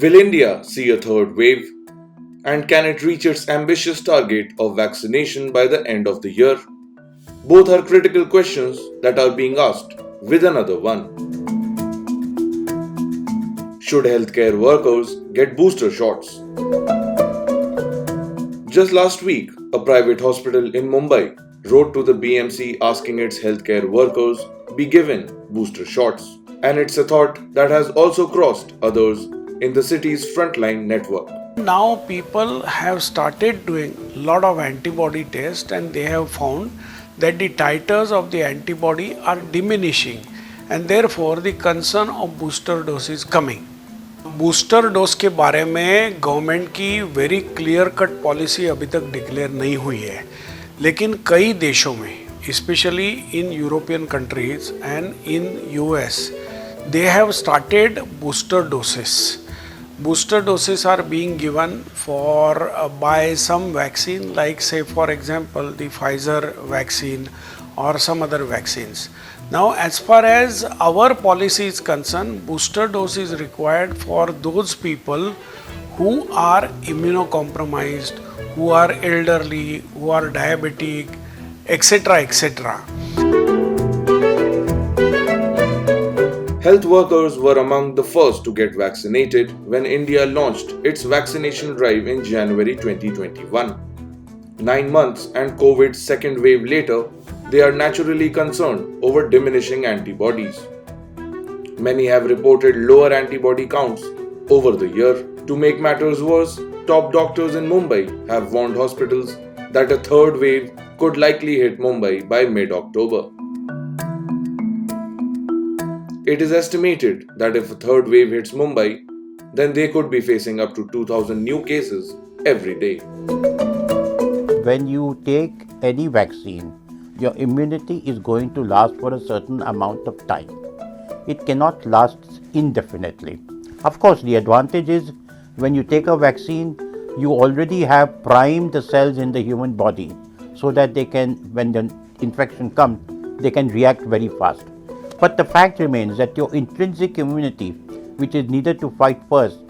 Will India see a third wave? And can it reach its ambitious target of vaccination by the end of the year? Both are critical questions that are being asked, with another one. Should healthcare workers get booster shots? Just last week, a private hospital in Mumbai wrote to the BMC asking its healthcare workers be given booster shots. And it's a thought that has also crossed others in the city's frontline network. Now people have started doing a lot of antibody tests and they have found that the titers of the antibody are diminishing and therefore the concern of booster dose is coming. Booster dose के बारे में government की very clear cut policy अभी तक declare नहीं हुई है, लेकिन कई देशों में specially in European countries and in US they have started booster doses. Booster doses are being given for by some vaccine, like say for example the Pfizer vaccine or some other vaccines. Now as far as our policy is concerned, booster dose is required for those people who are immunocompromised, who are elderly, who are diabetic, etc. etc. Health workers were among the first to get vaccinated when India launched its vaccination drive in January 2021. 9 months and COVID's second wave later, they are naturally concerned over diminishing antibodies. Many have reported lower antibody counts over the year. To make matters worse, top doctors in Mumbai have warned hospitals that a third wave could likely hit Mumbai by mid-October. It is estimated that if a third wave hits Mumbai, then they could be facing up to 2,000 new cases every day. When you take any vaccine, your immunity is going to last for a certain amount of time. It cannot last indefinitely. Of course, the advantage is when you take a vaccine, you already have primed the cells in the human body so that they can, when the infection comes, they can react very fast. But the fact remains that your intrinsic immunity, which is needed to fight first,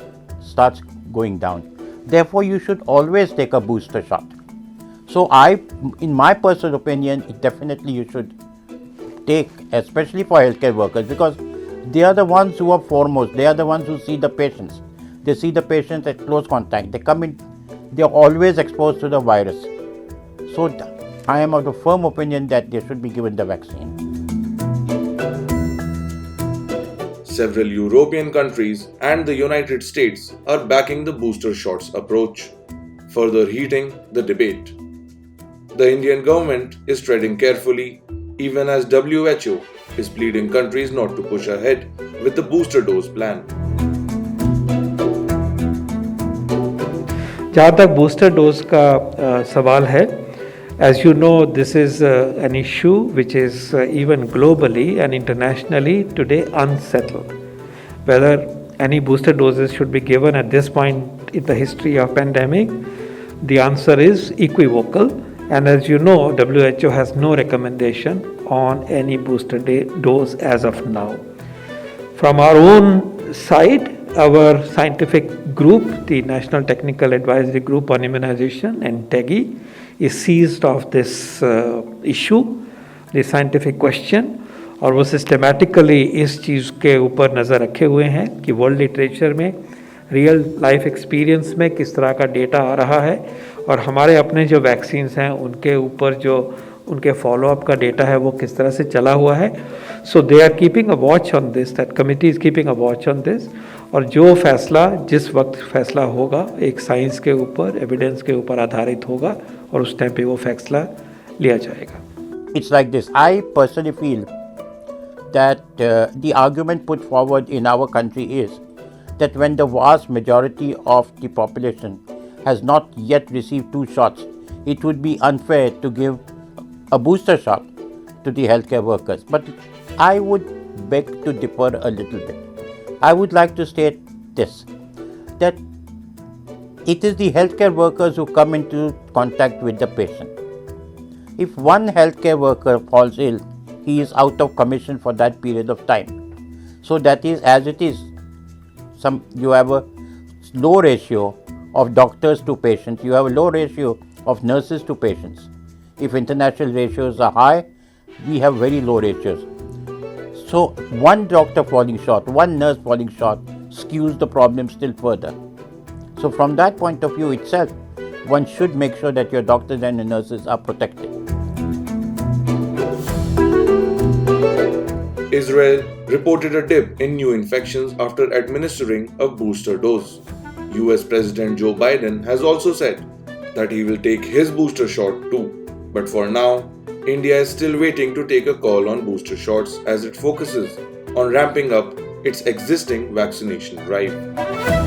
starts going down. Therefore, you should always take a booster shot. So in my personal opinion, definitely you should take, especially for healthcare workers, because they are the ones who are foremost. They are the ones who see the patients. They see the patients at close contact. They come in, they are always exposed to the virus. So I am of the firm opinion that they should be given the vaccine. Several European countries and the United States are backing the booster shots approach, further heating the debate. The Indian government is treading carefully, even as WHO is pleading countries not to push ahead with the booster dose plan. जहाँ तक booster dose का सवाल है, as you know, this is an issue which is even globally and internationally today unsettled. Whether any booster doses should be given at this point in the history of pandemic, the answer is equivocal. And as you know, WHO has no recommendation on any booster dose as of now. From our own side, our scientific group, the National Technical Advisory Group on Immunization, and TEGI, is seized of this issue, the scientific question, और वो systematically इस चीज़ के ऊपर नज़र रखे हुए हैं कि वर्ल्ड लिटरेचर में रियल लाइफ एक्सपीरियंस में किस तरह का डेटा आ रहा है और हमारे अपने जो वैक्सीन्स हैं उनके ऊपर जो उनके फॉलोअप का डेटा है वो किस तरह से चला हुआ है. So they are keeping a watch on this, that committee is keeping a watch on this. और जो फैसला जिस वक्त फैसला होगा एक साइंस के ऊपर, एविडेंस के ऊपर आधारित होगा और उस टाइम पे वो फैसला लिया जाएगा. It's like this. I personally feel that the argument put forward in our country is that when the vast majority of the population has not yet received 2 shots, it would be unfair to give a booster shot to the healthcare workers. But I would beg to differ a little bit. I would like to state this, that it is the healthcare workers who come into contact with the patient. If one healthcare worker falls ill, he is out of commission for that period of time. So that is as it is. You have a low ratio of doctors to patients, you have a low ratio of nurses to patients. If international ratios are high, we have very low ratios. So one doctor falling short, one nurse falling short skews the problem still further. So from that point of view itself, one should make sure that your doctors and your nurses are protected. Israel reported a dip in new infections after administering a booster dose. US President Joe Biden has also said that he will take his booster shot too. But for now, India is still waiting to take a call on booster shots as it focuses on ramping up its existing vaccination drive.